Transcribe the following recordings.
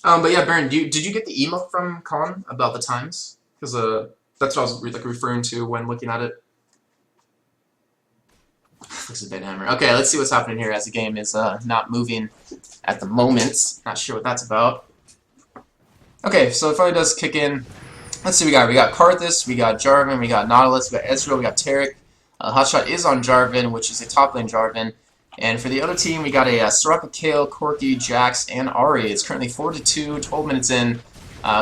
But yeah, Baron, did you get the email from Colin about the times? Because that's what I was referring to when looking at it. Looks a bit hammer. Okay, let's see what's happening here as the game is not moving at the moment. Not sure what that's about. Okay, so it finally does kick in. Let's see, we got Karthus, we got Jarvan, we got Nautilus, we got Ezreal, we got Taric. Hotshot is on Jarvan, which is a top lane Jarvan. And for the other team, we got a Soraka, Kayle, Corki, Jax, and Ahri. It's currently 4-2, 12 minutes in.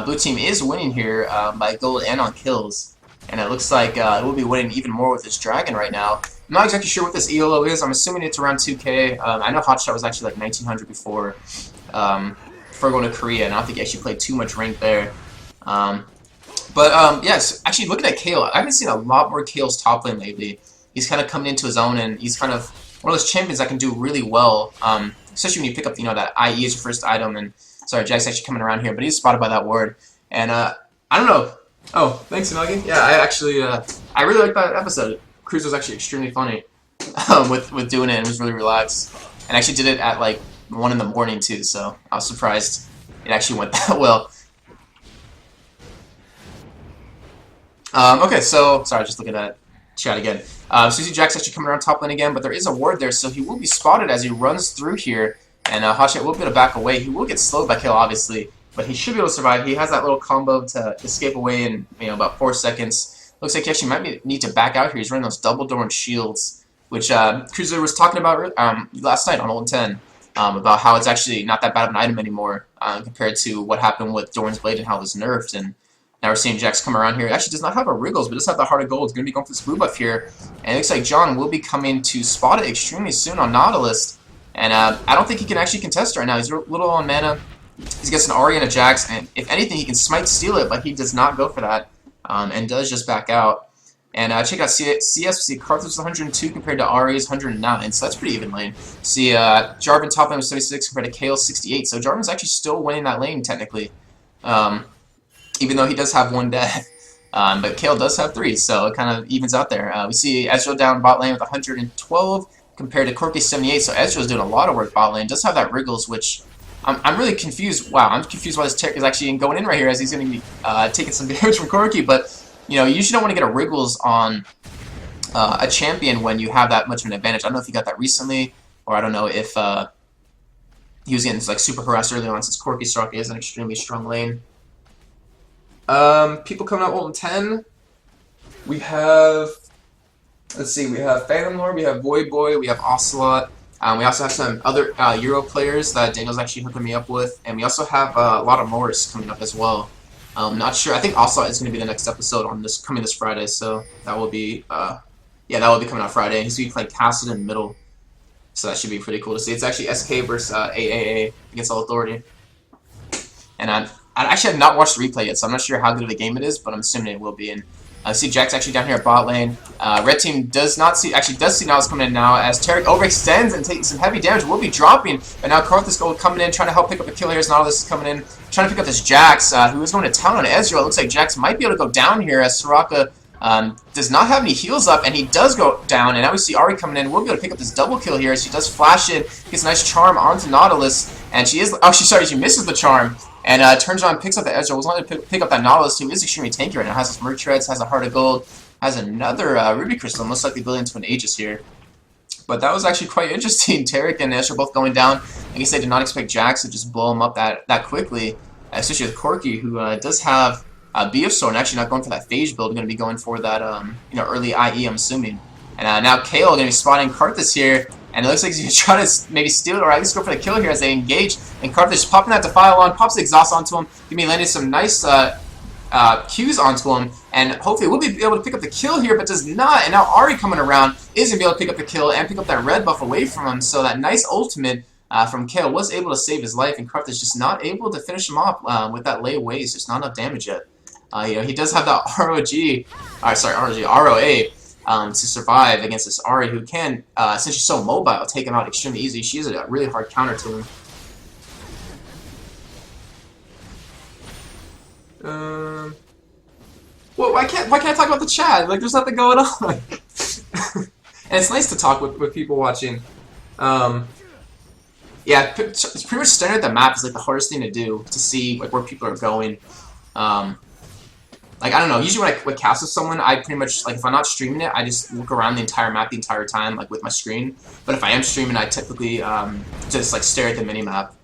Blue team is winning here by gold and on kills. And it looks like it will be winning even more with this Dragon right now. I'm not exactly sure what this ELO is. I'm assuming it's around 2K. I know Hotshot was actually like 1900 before going to Korea, and I don't think he actually played too much rank there. Yes, actually looking at Kayle, I haven't seen a lot more Kayle's top lane lately. He's kind of coming into his own, and he's kind of one of those champions that can do really well, especially when you pick up, that IE as your first item. And sorry, Jack's actually coming around here, but he's spotted by that ward. And I don't know. Oh, thanks, Unagi. Yeah, I really liked that episode. Cruz was actually extremely funny with doing it, and was really relaxed. And actually did it at like 1 in the morning too, so I was surprised it actually went that well. Okay, so sorry, just looking at chat again. Susie Jack's actually coming around top lane again, but there is a ward there, so he will be spotted as he runs through here, and Hotshot will be able to back away. He will get slowed by Kayle, obviously, but he should be able to survive. He has that little combo to escape away in about 4 seconds. Looks like he actually might need to back out here. He's running those double Dorn shields, which Cruiser was talking about last night on Old 10, about how it's actually not that bad of an item anymore compared to what happened with Dorn's Blade and how it was nerfed. And now we're seeing Jax come around here. It actually does not have a Wriggles, but does have the Heart of Gold. It's going to be going for this blue buff here. And it looks like John will be coming to spot it extremely soon on Nautilus. And I don't think he can actually contest right now. He's a little on mana. He's got an Ahri and a Jax, and if anything, he can smite steal it, but he does not go for that, and does just back out. And check out CS. Karthus was 102 compared to Ahri's 109, so that's pretty even lane. See, Jarvan top lane was 76 compared to Kayle 68, so Jarvan's actually still winning that lane, technically. Even though he does have 1 death. But Kayle does have 3, so it kind of evens out there. We see Ezreal down bot lane with 112 compared to Corki 78, so Ezreal's doing a lot of work bot lane. Does have that Wriggles, which I'm really confused. Wow, I'm confused why this Taric is actually going in right here, as he's going to be taking some damage from Corki. But you usually don't want to get a Wriggles on a champion when you have that much of an advantage. I don't know if he got that recently, or I don't know if he was getting like super harassed early on, since Corki Soraka is an extremely strong lane. People coming out Ult 10. We have, let's see, we have Phantom Lord, we have Void Boy, we have Ocelot. We also have some other Euro players that Daniel's actually hooking me up with, and we also have a lot of Morris coming up as well. Not sure. I think Ocelot is going to be the next episode on coming this Friday, so that will be that will be coming out Friday. He's going to be playing Cassid in the middle, so that should be pretty cool to see. It's actually SK versus AAA against All Authority, and I actually have not watched the replay yet, so I'm not sure how good of a game it is, but I'm assuming it will be. And I see Jack's actually down here at bot lane. Red team does see Nautilus coming in now, as Taric overextends and taking some heavy damage. Will be dropping, but now Karthus Gold coming in, trying to help pick up a kill here as Nautilus is coming in, trying to pick up this Jax, who is going to town on Ezreal. It looks like Jax might be able to go down here, as Soraka does not have any heals up, and he does go down. And now we see Ahri coming in. We'll be able to pick up this double kill here, as she does flash in, gets a nice charm onto Nautilus, and she misses the charm. And turns around, picks up the Ezreal. Was only to pick up that Nautilus, who is extremely tanky right now. Has his Merc Treads, has a Heart of Gold, has another Ruby Crystal, most likely building into an Aegis here. But that was actually quite interesting. Taric and Ezreal both going down. I guess they did not expect Jax to just blow him up that quickly, especially with Corki, who does have BF and actually not going for that Phage build, going to be going for that early IE, I'm assuming. And now Kayle going to be spotting Karthus here. And it looks like he's going to try to maybe steal it, or at least go for the kill here as they engage. And Karthus popping that Defile on, pops the Exhaust onto him. Going to be landing some nice Qs onto him. And hopefully we'll be able to pick up the kill here, but does not. And now Ahri coming around is going to be able to pick up the kill and pick up that red buff away from him. So that nice ultimate from Kayle was able to save his life. And Karthus just not able to finish him off with that lay away. Just not enough damage yet. He does have that ROA. To survive against this Ahri, who can, since she's so mobile, take him out extremely easy. She is a really hard counter to him. Well, why can't I talk about the chat? Like, there's nothing going on. And it's nice to talk with people watching. Yeah, it's pretty much staring at the map is like the hardest thing to do to see like where people are going. Um, like I don't know. Usually when I would cast with someone, I pretty much like if I'm not streaming it, I just look around the entire map the entire time, like with my screen. But if I am streaming, I typically just like stare at the mini map.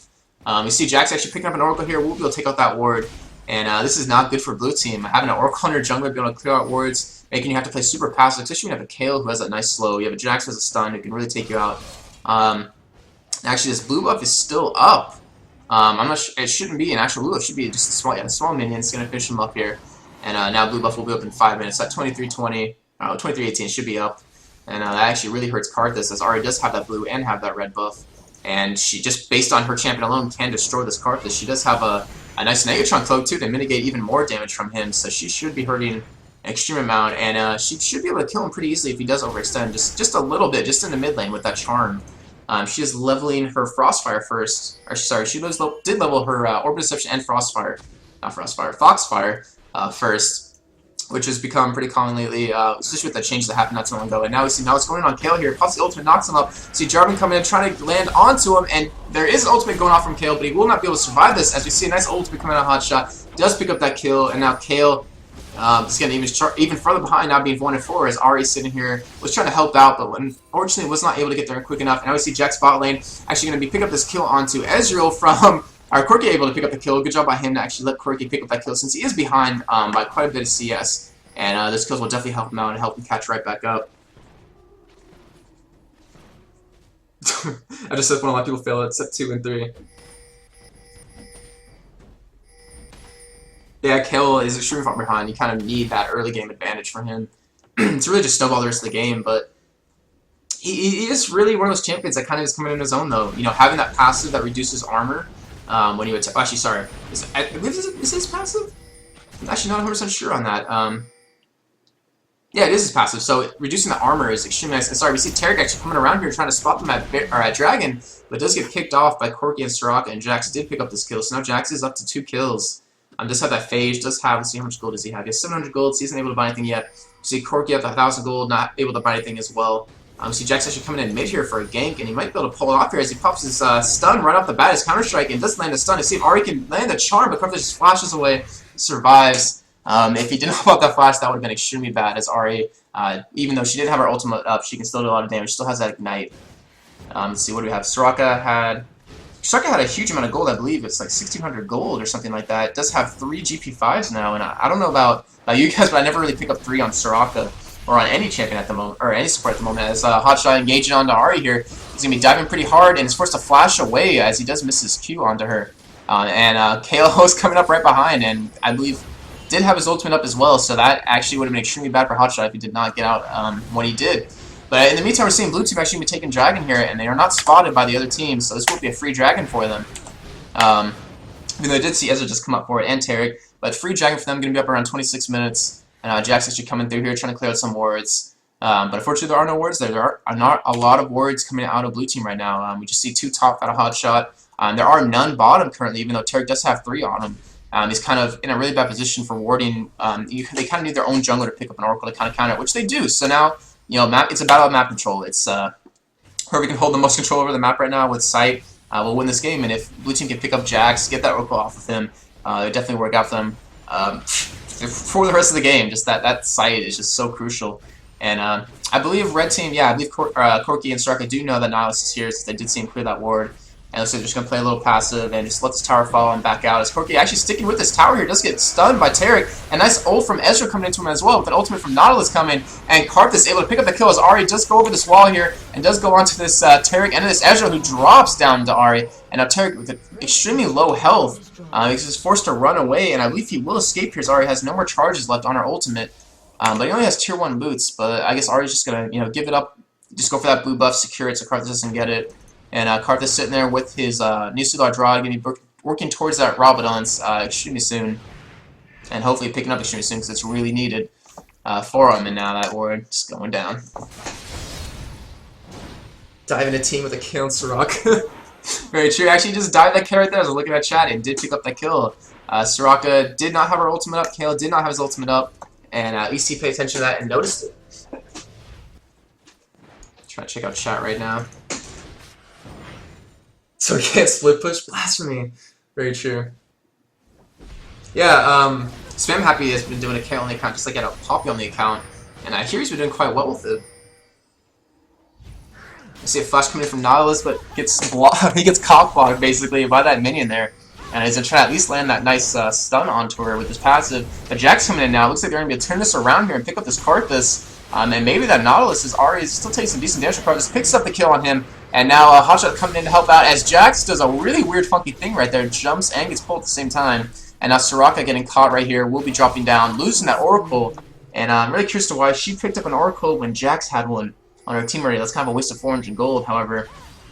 You see Jack's actually picking up an Oracle here. We'll be able to take out that ward. And this is not good for blue team. Having an Oracle on your jungler, be able to clear out wards, making you have to play super passive, especially when you have a Kale who has that nice slow. You have a Jax who has a stun who can really take you out. Actually, this blue buff is still up. I'm not sure, it shouldn't be an actual blue buff. It should be just a small minion. It's going to finish him up here. And now blue buff will be up in 5 minutes. At 23:20, 23:18, it should be up. And that actually really hurts Karthus, as Ahri does have that blue and have that red buff. And she just, based on her champion alone, can destroy this Karthus. She does have a nice Negatron cloak too to mitigate even more damage from him. So she should be hurting an extreme amount. And she should be able to kill him pretty easily if he does overextend. Just a little bit, just in the mid lane with that charm. She is leveling her Frostfire first. Or sorry, she did level her Orb Deception and Frostfire. Not Frostfire, Foxfire first, which has become pretty common lately, especially with the changes that happened not too long ago. And now we see what's going on Kale here. Pops the ultimate, knocks him up. See Jarvan coming in, trying to land onto him, and there is an ultimate going off from Kale, but he will not be able to survive this, as we see a nice ultimate coming out of Hotshot. Does pick up that kill, and now Kale is getting even further behind, now being 1-4, as Ahri sitting here, was trying to help out, but unfortunately was not able to get there quick enough. And now we see Jack's bot lane actually going to be pick up this kill onto Ezreal from Quirky, able to pick up the kill. Good job by him to actually let Quirky pick up that kill, since he is behind by quite a bit of CS. And those kills will definitely help him out and help him catch right back up. I just said when a lot of people fail at step 2 and 3. Yeah, Kale is extremely far behind. You kind of need that early game advantage for him. It's really just snowball the rest of the game, but he is really one of those champions that kind of is coming in his own, though. You know, having that passive that reduces armor when you attack. Actually, sorry. I believe is his passive? I'm actually not 100% sure on that. Yeah, it is his passive, so reducing the armor is extremely nice. And sorry, we see Tarek actually coming around here trying to spot them at Dragon, but does get kicked off by Corki and Soraka, and Jax did pick up this kill, so now Jax is up to 2 kills. Does have that phage, does have, let's see how much gold does he have. He has 700 gold, so he isn't able to buy anything yet. You see Corki at 1,000 gold, not able to buy anything as well. See Jax actually coming in mid here for a gank, and he might be able to pull it off here as he pops his stun right off the bat, his counter-strike, and does land a stun. You see if Ahri can land the charm, but Karthus just flashes away, survives. If he didn't know about that flash, that would have been extremely bad, as Ahri, even though she did have her ultimate up, she can still do a lot of damage, still has that ignite. Let's see, what do we have? Soraka had a huge amount of gold, I believe. It's like 1,600 gold or something like that. It does have 3 GP5s now, and I don't know about you guys, but I never really pick up 3 on Soraka or on any champion at the moment, or any support at the moment, as Hotshot engaging onto Ahri here. He's going to be diving pretty hard, and is forced to flash away as he does miss his Q onto her. KO is coming up right behind, and I believe did have his ultimate up as well, so that actually would have been extremely bad for Hotshot if he did not get out when he did. But in the meantime, we're seeing blue team actually be taking Dragon here, and they are not spotted by the other team, so this will be a free Dragon for them. Even though I did see Ezra just come up for it, and Tarek, but free Dragon for them, going to be up around 26 minutes. And Jack's actually coming through here, trying to clear out some wards. But unfortunately, there are no wards there. There are not a lot of wards coming out of blue team right now. We just see 2 top out of Hotshot. There are none bottom currently, even though Tarek does have 3 on him. He's kind of in a really bad position for warding. They kind of need their own jungler to pick up an Oracle to kind of counter it, which they do. So now, you know, it's a battle of map control. It's whoever can hold the most control over the map right now with sight will win this game. And if blue team can pick up Jax, get that Oracle off of him, it definitely work out for them for the rest of the game. Just that sight is just so crucial. And I believe red team, yeah, I believe Corki and Soraka do know that Nihilus is here, since they did see him clear that ward. And looks like they're just going to play a little passive and just let this tower fall and back out. As Corki actually sticking with this tower here, does get stunned by Tarek. And nice ult from Ezra coming into him as well, with an ultimate from Nautilus coming. And Karthus able to pick up the kill as Ahri does go over this wall here and does go onto this Tarek and this Ezra, who drops down to Ahri. And now Tarek with extremely low health, he's just forced to run away. And I believe he will escape here as Ahri has no more charges left on her ultimate. But he only has tier 1 boots. But I guess Ahri's just going to, give it up, just go for that blue buff, secure it so Karthus doesn't get it. And Karthus sitting there with his new Sudar Drod, going to be working towards that Rabadon's extremely soon. And hopefully picking up extremely soon, because it's really needed for him. And now that ward just going down. Diving a team with a kill on Soraka. Very true. Actually, just dived that kill right there. I was looking at chat and did pick up that kill. Soraka did not have her ultimate up. Kale did not have his ultimate up. And at least he paid attention to that and noticed it. Trying to check out chat right now. So we can't split push? Blasphemy. Very true. Yeah, Spam Happy has been doing a K on the account just like he had a Poppy on the account, and I hear he's been doing quite well with it. I see a flash coming in from Nautilus, but he gets cock blocked basically by that minion there. And he's going to try to at least land that nice stun onto her with his passive. But Jack's coming in now. Looks like they're going to be able to turn this around here and pick up this Karthus. And maybe that Nautilus is already still taking some decent damage from Karthus. Picks up the kill on him. And now Hotshot coming in to help out as Jax does a really weird funky thing right there. Jumps and gets pulled at the same time. And now Soraka getting caught right here. Will be dropping down, losing that Oracle. And I'm really curious to why she picked up an Oracle when Jax had one on her team already. That's kind of a waste of 400 gold. However,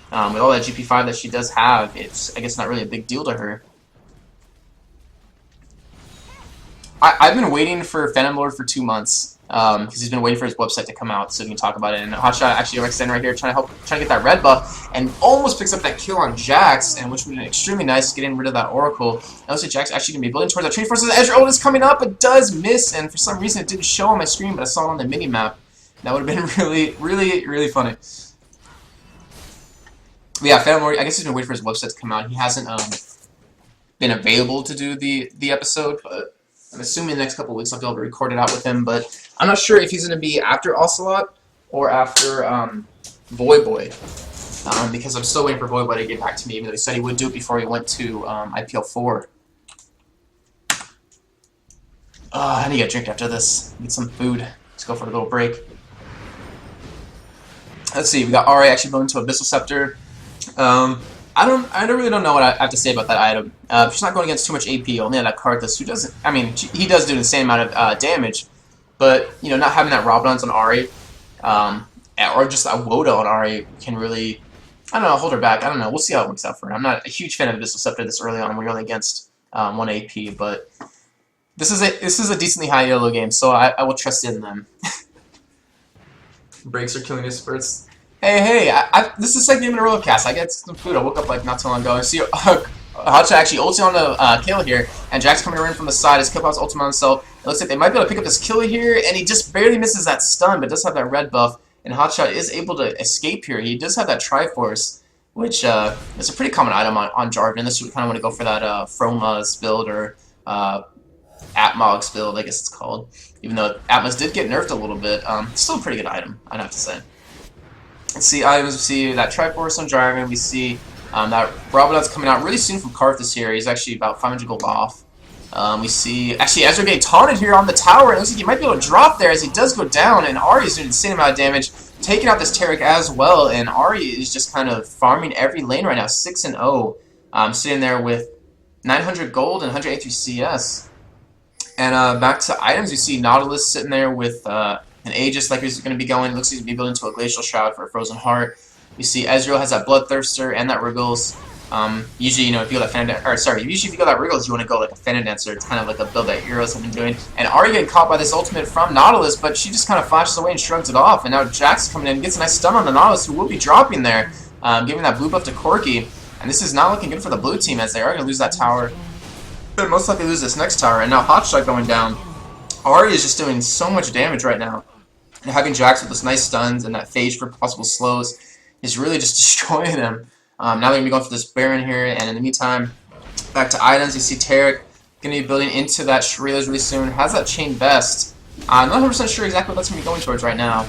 with all that GP5 that she does have, it's, I guess, not really a big deal to her. I've been waiting for Phantom Lord for 2 months because he's been waiting for his website to come out so we can talk about it. And Hotshot actually extending right here, trying to get that red buff, and almost picks up that kill on Jax, and which would have been extremely nice, getting rid of that Oracle. And looks like Jax actually gonna be building towards that trade force. Ezreal ult is coming up, but does miss, and for some reason it didn't show on my screen, but I saw it on the mini map. That would have been really funny. But yeah, Phantom Lord, I guess he's been waiting for his website to come out. He hasn't been available to do the episode, but I'm assuming the next couple of weeks I'll be able to record it out with him, but I'm not sure if he's going to be after Ocelot or after Voyboy, because I'm still waiting for Voyboy to get back to me, even though he said he would do it before he went to IPL 4. I need to get a drink after this. Get some food. Let's go for a little break. Let's see, we got Ari actually going to Abyssal Scepter. I really don't know what I have to say about that item. She's not going against too much AP, only on that Karthus, who doesn't, I mean, he does do the same amount of damage, but, you know, not having that Robodons on Ari, or just that Woda on Ari can really, I don't know, hold her back. I don't know, we'll see how it works out for her. I'm not a huge fan of Abyssal Scepter this early on when you're only against 1 AP, but this is a decently high yellow game, so I will trust in them. Breaks are killing his spurts. Hey, this is the second game in a row of cast. I get some food. I woke up like not too long ago. I see Hotshot actually ulting on the kill here, and Jack's coming around from the side. His Killbot's ulting on himself. It looks like they might be able to pick up this kill here, and he just barely misses that stun, but does have that red buff, and Hotshot is able to escape here. He does have that Triforce, which is a pretty common item on Jarvan. This would kind of want to go for that Froma's build, or Atmog's build, I guess it's called. Even though Atmos did get nerfed a little bit, it's still a pretty good item, I'd have to say. Let's see items. We see that Triforce on Jarvan. We see that Robodon's coming out really soon from Karthus here. He's actually about 500 gold off. We see actually Ezreal getting taunted here on the tower. It looks like he might be able to drop there as he does go down, and Ahri's doing an insane amount of damage, taking out this Taric as well. And Ahri is just kind of farming every lane right now, 6-0, sitting there with 900 gold and 183 CS. And back to items, you see Nautilus sitting there with an Aegis like he's going to be going. Looks like he's going to be building into a Glacial Shroud for a Frozen Heart. You see Ezreal has that Bloodthirster and that Wriggles. Usually, you know, if you go that usually if you go that Wriggles, you want to go like a Fenrir Dancer. It's kind of like a build that heroes have been doing. And Ahri getting caught by this ultimate from Nautilus, but she just kind of flashes away and shrugs it off. And now Jax coming in and gets a nice stun on the Nautilus, who will be dropping there, giving that blue buff to Corki. And this is not looking good for the blue team, as they are going to lose that tower. They'll most likely lose this next tower. And now Hotshot going down. Ahri is just doing so much damage right now. And having Jax with those nice stuns and that phage for possible slows is really just destroying them. Now they're going to be going for this Baron here, and in the meantime, back to items, you see Taric going to be building into that Shrila's really soon. Has that Chain Vest. I'm not 100% sure exactly what that's going to be going towards right now.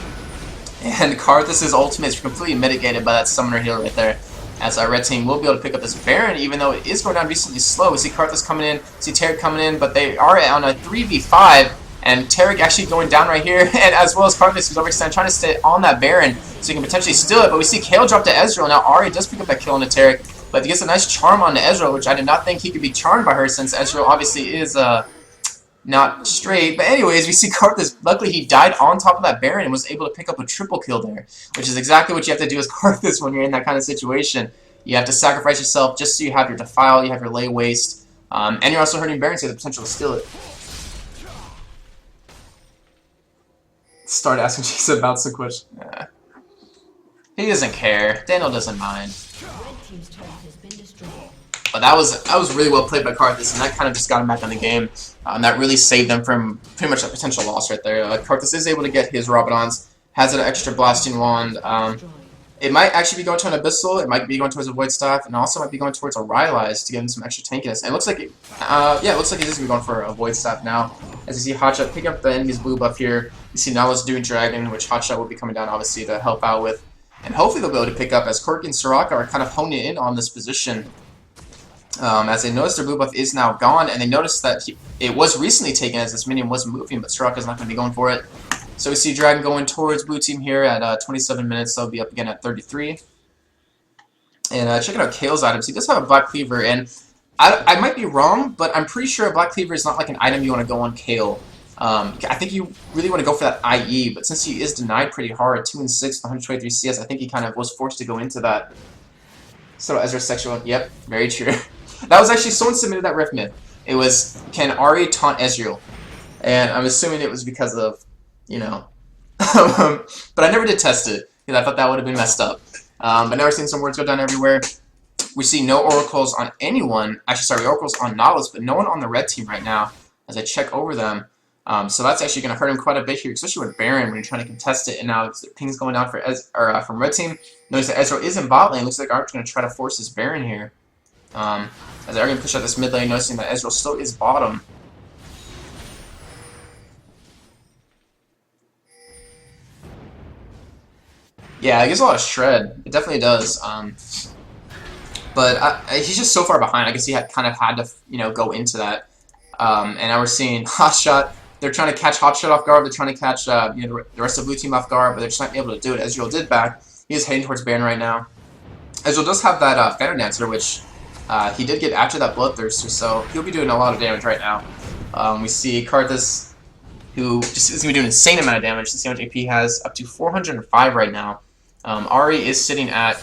And Karthus' ultimate is completely mitigated by that Summoner heal right there. As our red team will be able to pick up this Baron, even though it is going down recently slow. We see Karthus coming in, see Taric coming in, but they are on a 3v5. And Taric actually going down right here, and as well as Karthus, who's overextended, trying to stay on that Baron, so he can potentially steal it. But we see Kale drop to Ezreal. Now Ahri does pick up that kill on the Taric, but he gets a nice charm on the Ezreal, which I did not think he could be charmed by her, since Ezreal obviously is not straight. But anyways, we see Karthus, luckily he died on top of that Baron and was able to pick up a triple kill there, which is exactly what you have to do as Karthus when you're in that kind of situation. You have to sacrifice yourself just so you have your Defile, you have your Lay Waste, and you're also hurting Baron, so you have the potential to steal it. Start asking Jason about some questions. Nah. He doesn't care. Daniel doesn't mind. But that was really well played by Karthus, and that kind of just got him back on the game. That really saved them from pretty much a potential loss right there. Karthus is able to get his Robodons, has an extra Blasting Wand, It might actually be going to an Abyssal, it might be going towards a Void Staff, and also might be going towards a Rylai's to give him some extra tankiness. And it looks like, yeah, it looks like he's just going to be going for a Void Staff now. As you see Hotshot pick up the enemy's blue buff here, you see Nautilus doing Dragon, which Hotshot will be coming down, obviously, to help out with. And hopefully they'll be able to pick up, as Corki and Soraka are kind of honing in on this position. As they notice their blue buff is now gone, and they notice that it was recently taken as this minion was moving, but Soraka's not going to be going for it. So we see Dragon going towards blue team here at 27 minutes, they'll be up again at 33. And checking out Kale's items, he does have a Black Cleaver, and I might be wrong, but I'm pretty sure a Black Cleaver is not like an item you want to go on Kale. I think you really want to go for that IE, but since he is denied pretty hard, 2 and 6, 123 CS, I think he kind of was forced to go into that. So Ezra sexual, yep, very true. That was actually, someone submitted that riff myth. It was, can Ahri taunt Ezreal? And I'm assuming it was because of, you know, but I never did test it, because I thought that would have been messed up. But now we're seeing some words go down everywhere. We see no oracles on anyone. Actually, sorry, oracles on Nautilus, but no one on the red team right now, as I check over them. So that's actually going to hurt him quite a bit here, especially with Baron when you're trying to contest it. And now ping's going down for from red team. Notice that Ezreal is in bot lane. Looks like Art's going to try to force his Baron here. As they're going to push out this mid lane, noticing that Ezreal still is bottom. Yeah, it gives a lot of shred. It definitely does. But he's just so far behind. I guess he kind of had to, you know, go into that. And now we're seeing Hotshot. They're trying to catch Hotshot off guard. They're trying to catch you know, the rest of the blue team off guard, but they're just not able to do it. Ezreal did back. He is heading towards Baron right now. Ezreal does have that Phantom Dancer, which he did get after that Bloodthirster, so he'll be doing a lot of damage right now. We see Karthus, who just is going to be doing an insane amount of damage. Let's see how much AP he has, up to 405 right now. Ahri is sitting at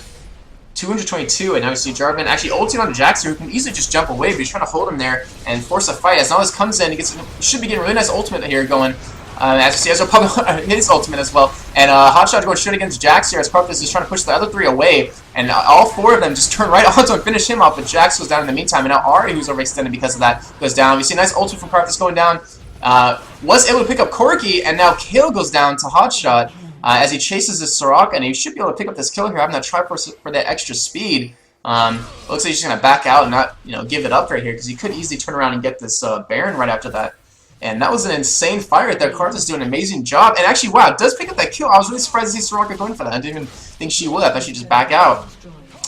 222, and now we see Jarvan actually ulting on Jaxer, who can easily just jump away, but he's trying to hold him there and force a fight. As Nautilus comes in, he should be getting a really nice ultimate here going. As you see, Ezreal probably his ultimate as well. And Hotshot going straight against Jaxer as Karthus is trying to push the other three away. And all four of them just turn right onto him and finish him off, but Jax goes down in the meantime. And now Ahri, who's overextended because of that, goes down. We see a nice ultimate from Karthus going down. Was able to pick up Corki, and now Kale goes down to Hotshot. As he chases this Soraka, and he should be able to pick up this kill here, having that Triforce for that extra speed. Looks like he's just going to back out and not, you know, give it up right here, because he could easily turn around and get this Baron right after that. And that was an insane fight right there. Karthus doing an amazing job. And actually, wow, it does pick up that kill. I was really surprised to see Soraka going for that. I didn't even think she would. I thought she'd just back out.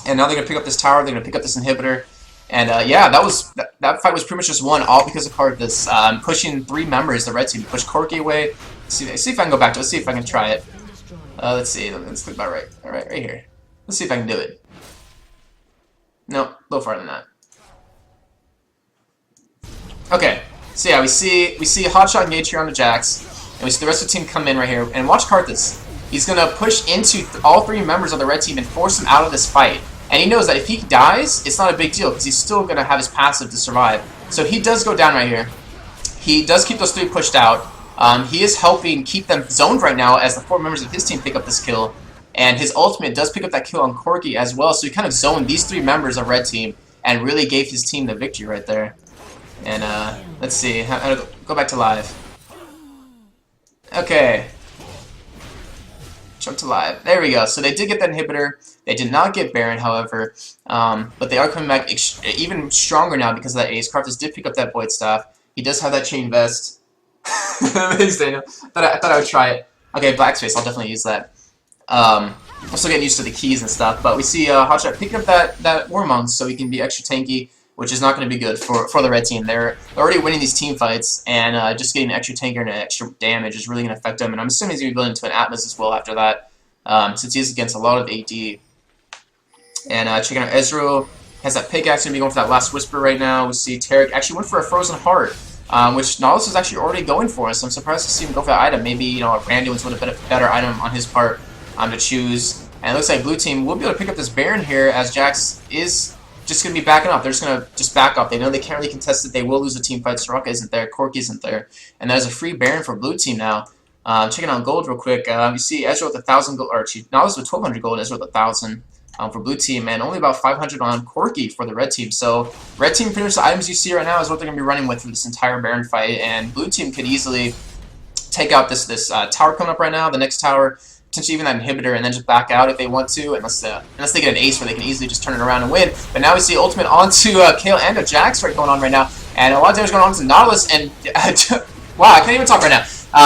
And now they're going to pick up this tower. They're going to pick up this inhibitor. And yeah, that fight was pretty much just won all because of Karthus pushing 3 members, the red team, to push Corki away. See if I can go back to it. Let's see if I can try it. Let's see. Let's click about right. All right here. Let's see if I can do it. Nope, a little farther than that. Okay. So yeah, we see Hotshot engage here on the Jax, and we see the rest of the team come in right here. And watch Karthus. He's gonna push into all 3 members of the red team and force them out of this fight. And he knows that if he dies, it's not a big deal because he's still gonna have his passive to survive. So he does go down right here. He does keep those 3 pushed out. He is helping keep them zoned right now as the 4 members of his team pick up this kill. And his ultimate does pick up that kill on Corki as well. So he kind of zoned these 3 members of red team and really gave his team the victory right there. And let's see, go back to live. Okay. Jump to live. There we go. So they did get that inhibitor. They did not get Baron, however. But they are coming back even stronger now because of that ace. Karthus did pick up that Void Staff. He does have that Chain Vest. Thanks, Daniel. I thought I would try it. Okay, Black Space, I'll definitely use that. I'm still getting used to the keys and stuff, but we see Hotshot picking up that Warmonk so he can be extra tanky, which is not going to be good for the red team. They're already winning these team fights, and just getting an extra tanker and an extra damage is really going to affect them. And I'm assuming he's going to be building into an Atlas as well after that, since he's against a lot of AD. And checking out Ezreal, has that pickaxe, going to be going for that last Whisper right now. We see Taric actually went for a Frozen Heart, which Nautilus is actually already going for us. So I'm surprised to see him go for that item. Maybe, you know, Randy would have been a better item on his part to choose. And it looks like blue team will be able to pick up this Baron here, as Jax is just going to be backing up. They're just going to just back up. They know they can't really contest it. They will lose the team fight. Soraka isn't there. Corki isn't there. And that is a free Baron for blue team now. Checking out gold real quick. You see Ezreal with 1,000 gold, or Nautilus with 1,200 gold, Ezreal with 1,000 for blue team, and only about 500 on Corki for the red team. So red team, pretty much the items you see right now is what they're going to be running with for this entire Baron fight, and blue team could easily take out this tower coming up right now, the next tower, potentially even that inhibitor, and then just back out if they want to, unless they get an ace where they can easily just turn it around and win. But now we see ultimate onto Kale and a Jax right going on right now, and a lot of damage going on to Nautilus, and wow, I can't even talk right now.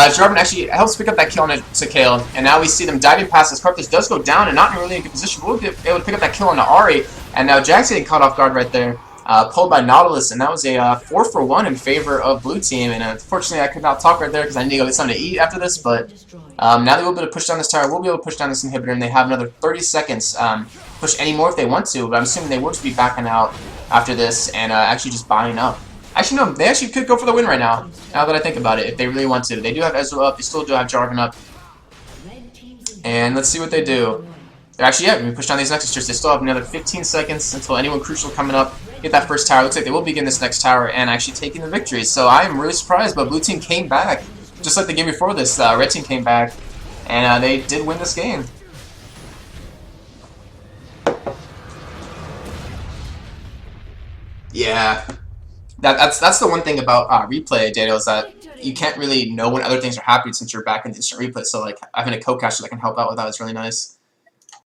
Jarvan actually helps pick up that kill to Kale, and now we see them diving past this. Karthus does go down and not in really a good position. We'll be able to pick up that kill on the Ahri, and now Jax getting caught off guard right there. Pulled by Nautilus, and that was a 4-for-1 in favor of blue team, and unfortunately I could not talk right there because I need to go get something to eat after this, but now they will be able to push down this tower, we'll be able to push down this inhibitor, and they have another 30 seconds push any more if they want to, but I'm assuming they will just be backing out after this and actually just buying up. Actually, no, they actually could go for the win right now that I think about it, if they really want to. They do have Ezreal up, they still do have Jarvan up, and let's see what they do. Actually, yeah, we push down these Nexus. They still have another 15 seconds until anyone crucial coming up. Get that first tower. Looks like they will begin this next tower and actually taking the victory. So I am really surprised, but blue team came back. Just like the game before this, red team came back, and they did win this game. Yeah, that's the one thing about replay, Daniel, is that you can't really know when other things are happening since you're back in instant replay. So like having a co-caster that can help out with that is really nice.